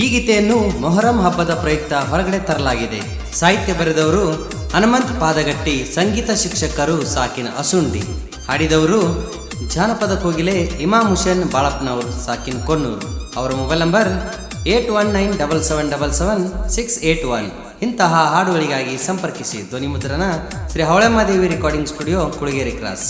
ಈ ಗೀತೆಯನ್ನು ಮೊಹರಂ ಹಬ್ಬದ ಪ್ರಯುಕ್ತ ಹೊರಗಡೆ ತರಲಾಗಿದೆ. ಸಾಹಿತ್ಯ ಬರೆದವರು ಹನುಮಂತ್ ಪಾದಗಟ್ಟಿ, ಸಂಗೀತ ಶಿಕ್ಷಕರು ಸಾಕಿನ ಅಸುಂಡಿ, ಹಾಡಿದವರು ಜಾನಪದ ಕೋಗಿಲೆ ಇಮಾಮ್ ಹುಸೇನ್ ಬಾಳಪ್ಪನವರು ಸಾಕಿನ್ ಕೊಣ್ಣೂರು. ಅವರ ಮೊಬೈಲ್ ನಂಬರ್ 8197777681. ಇಂತಹ ಹಾಡುಗಳಿಗಾಗಿ ಸಂಪರ್ಕಿಸಿ. ಧ್ವನಿ ಮುದ್ರಣ Shri Havalammadevi recording studio, Kulageri cross.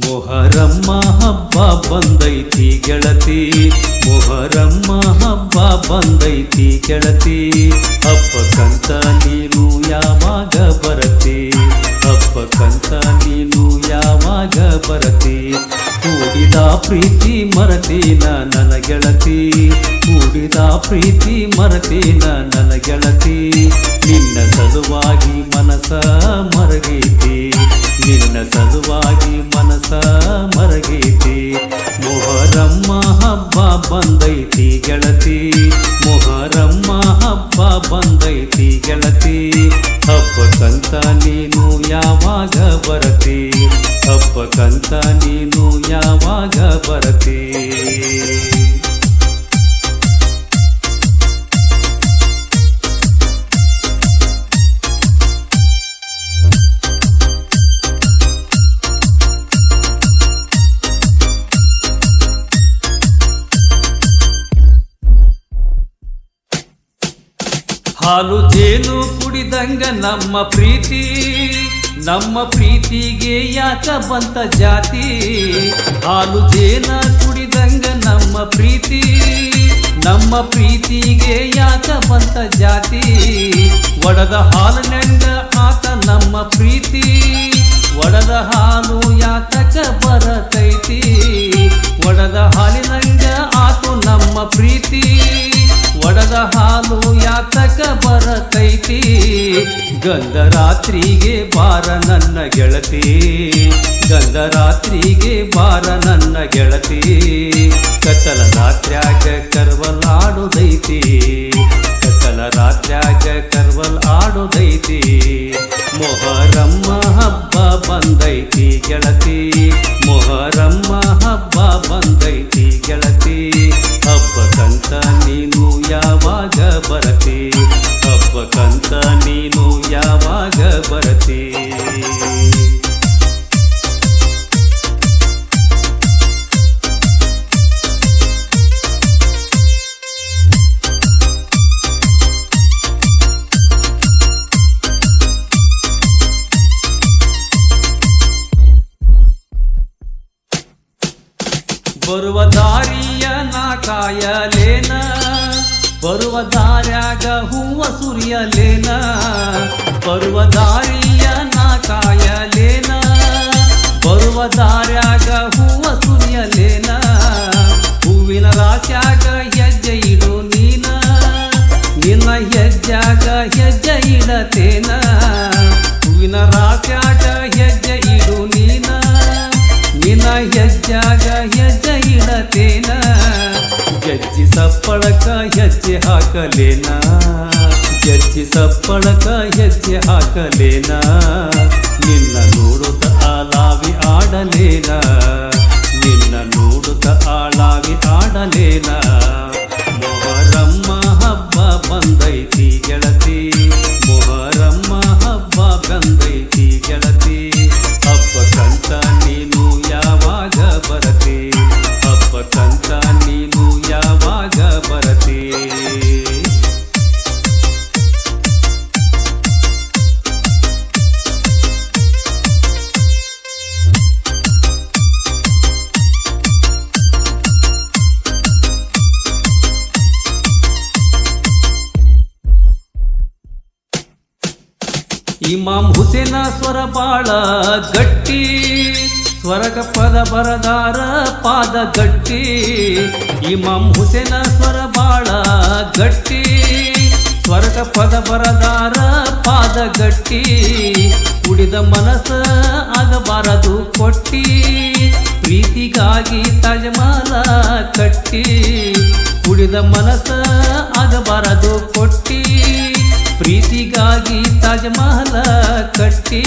Muharram ಹಬ್ಬ ಬಂದೈತಿ ಗೆಳತಿ, ಮೊಹರಮ್ಮ ಹಬ್ಬ ಬಂದೈತಿ ಗೆಳತಿ, ಹಬ್ಬಕ್ಕಂತ ನೀನು ಯಾವಾಗ ಬರತಿ, ಹಬ್ಬಕ್ಕಂತ ನೀನು ಯಾವಾಗ ಬರತಿ, ಕೂಡಿದ ಪ್ರೀತಿ ಮರತೀನ ನನ್ನ ಗೆಳತಿ, ಕೂಡಿದ ಪ್ರೀತಿ ಮರತೀನ ನನ್ನ ಗೆಳತಿ, ನಿನ್ನ ಸಲುವಾಗಿ ಮನಸ ಮರಗೈತಿ, ನಿನ್ನ ಸಲುವಾಗಿ ಮನಸ ಮರಗೈತಿ. ಮೊಹರಮ್ಮ ಹಬ್ಬ ಬಂದೈತಿ ಗೆಳತಿ, ಮೊಹರಮ್ಮ ಹಬ್ಬ ಬಂದೈತಿ ಗೆಳತಿ, ಹಬ್ಬಕ್ಕಂತ ನೀನು ಯಾವಾಗ ಬರತಿ, ಹಬ್ಬಕ್ಕಂತ ನೀನು ಯಾವಾಗ ಬರತಿ. ಹಾಲು ಜೇನು ಕುಡಿದಂಗ ನಮ್ಮ ಪ್ರೀತಿ, ನಮ್ಮ ಪ್ರೀತಿಗೆ ಯಾಕ ಬಂತ ಜಾತಿ, ಹಾಲು ಜೇನ ಕುಡಿದಂಗ ನಮ್ಮ ಪ್ರೀತಿ, ನಮ್ಮ ಪ್ರೀತಿಗೆ ಯಾಕ ಬಂತ ಜಾತಿ, ಒಡದ ಹಾಲಿನಂಗ ಆತ ನಮ್ಮ ಪ್ರೀತಿ, ಒಡದ ಹಾಲು ಯಾತಕ ಬರತೈತಿ, ಒಡದ ಹಾಲಿನಂಗ ಆತು ನಮ್ಮ ಪ್ರೀತಿ, ಒಡದ ಹಾಲು ಯಾತಕ ಬರತೈತಿ, ಗಂಧರಾತ್ರಿಗೆ ಬಾರ ನನ್ನ ಗೆಳತಿ, ಗಂಧರಾತ್ರಿಗೆ ಬಾರ ನನ್ನ ಗೆಳತಿ, ಕತ್ತಲ ರಾತ್ರ್ಯಾಗ ಕರ್ವಲ್ ಆಡುದೈತಿ, ಕತ್ತಲ ರಾತ್ರ್ಯಾಗ ಕರ್ವಲ್ ಆಡುದೈತಿ. ಮೊಹರಮ್ಮ ಹಬ್ಬ ಬಂದೈತಿ ಗೆಳತಿ, ಮೊಹರಮ್ಮ ಹಬ್ಬ ಬಂದೈತಿ ಗೆಳತಿ, ಹಬ್ಬಕ್ಕಂತ ನೀನು ಯಾವಾಗ ಬರತಿ, ಹಬ್ಬಕ್ಕಂತ ನೀನು ಯಾವಾಗ ಬರತಿ. ಬರುವ ದಾರಿಯ ನಾ ಕಾಯಲೇನ, ಬರುವ ದಾರ್ಯಾಗ ಹೂವ ಸುರಿಯಲೇನ, ಬರುವ ದಾರಿಯ ನಾ ಕಾಯಲೇನ, ಬರುವ ದಾರ್ಯಾಗ ಹೂವ ಸುರಿಯಲೇನ, ಹೂವಿನ ರಾಶ್ಯಾಗ ಹೆಜ್ಜೆ ಇಡು ನೀನ, ನಿನ್ನ ಹೆಜ್ಜಾಗ ಹೆಜ್ಜೆ ಇಡತೇನ, ಹೂವಿನ ರಾಶ್ಯಾಗ ಹೆಜ್ಜೆ ಇಡು ನೀನ, ನಿನ್ನ ಹೆಜ್ಜಾಗ ಹೆಜ್ಜೆ ಇಡತೇನ, ಗೆಜ್ಜಿ ಸಪ್ಪಳಕ ಹೆಜ್ಜೆ ಹಾಕಲೇನ, ಗೆಜ್ಜಿ ಸಪ್ಪಳಕ ಹೆಜ್ಜೆ ಹಾಕಲೇನ, ನಿನ್ನ ನೋಡುತ್ತ ಆಲಾವಿ ಆಡಲೇನ, ನಿನ್ನ ನೋಡುತ್ತ ಆಳಾವಿ ಆಡಲೇನ. ಮೊಹರಮ್ಮ ಹಬ್ಬ ಬಂದೈತಿ ಗೆಳತಿ, ಮೊಹರಮ್ಮ ಹಬ್ಬ ಬಂದೈತಿ ಗೆಳತಿ, ಹಬ್ಬಕ್ಕಂತ ನೀನು ಯಾವಾಗ ಬರತಿ, ಹಬ್ಬಕ್ಕಂತ ನೀನು ಯಾವಾಗ ಬರತಿ. ಇಮಾಮ್ ಹುಸೇನ ಸ್ವರ ಬಾಳ ಗಟ್ಟಿ, ಸ್ವರಗ ಪದ ಬರದಾರ ಪಾದ ಗಟ್ಟಿ, ಇಮಾಮ್ ಹುಸೇನ ಸ್ವರ ಬಾಳ ಗಟ್ಟಿ, ಸ್ವರ್ಗ ಪದ ಬರದಾರ ಪಾದ ಗಟ್ಟಿ ಕುಡಿದ ಮನಸ್ಸ ಆಗಬಾರದು ಕೊಟ್ಟಿ ಪ್ರೀತಿಗಾಗಿ ತಾಜ್ಮಹಲ ಕಟ್ಟಿ ಕುಡಿದ ಮನಸ್ಸ ಆಗಬಾರದು ಕೊಟ್ಟಿ ಪ್ರೀತಿಗಾಗಿ ತಾಜ್ಮಹಲ ಕಟ್ಟಿ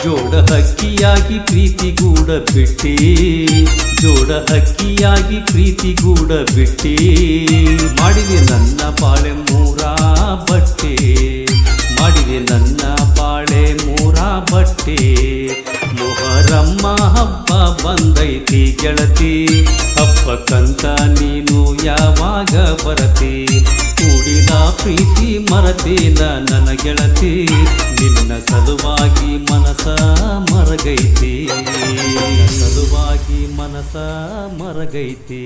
ಜೋಡ ಹಕ್ಕಿಯಾಗಿ ಪ್ರೀತಿ ಗೂಡ ಬಿಟ್ಟಿ ಜೋಡ ಹಕ್ಕಿಯಾಗಿ ಪ್ರೀತಿ ಗೂಡ ಬಿಟ್ಟಿ ಮಾಡಿದೆ ನನ್ನ ಬಾಳೆ ಮೂರ ಬಟ್ಟೆ ಮಾಡಿದೆ ನನ್ನ ಬಾಳೆ ಮೂರ ಬಟ್ಟೆ ಮೊಹರಮ್ಮ ಹಬ್ಬ ಬಂದೈತಿ ಗೆಳತಿ ಹಬ್ಬಕ್ಕಂತ ನೀನು ಯಾವಾಗ ಬರತಿ ಕೂಡಿದ ಪ್ರೀತಿ ಮರತೇನ ನನ್ನ ಗೆಳತಿ ನಿನ್ನ ಸಲುವಾಗಿ ಮನಸ ಮರಗೈತಿ ಸಲುವಾಗಿ ಮನಸ ಮರಗೈತಿ